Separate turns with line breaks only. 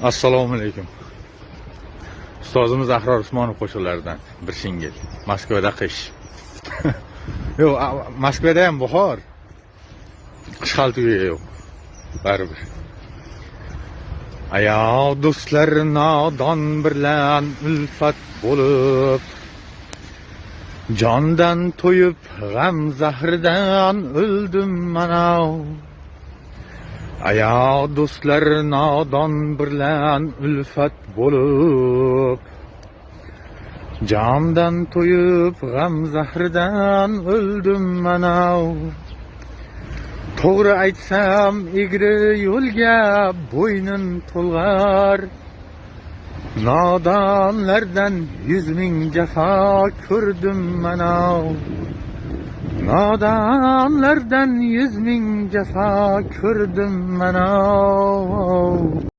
Assalomu alaykum. Ustozimiz Ahror Usmonov qo'shiqlaridan bir singil. Moskvada qish. Yo'q, Moskvada ham bahor. Qish qaltiga yo'q. Baribir. Aya do'stlar nodon bilan ulfat bo'lib, jondan to'yib g'am zahridan o'ldim mana. Aya do'stlar nodon bilan ulfat bo'lib, jondan to'yib g'am zahridan o'ldim mana. To'g'ri aytsam egri yo'lga bo'ynim to'lg'ar, nodonlardan 100 ming jafo ko'rdim mana. Nodonlardan 100 ming jafo ko'rdim mana.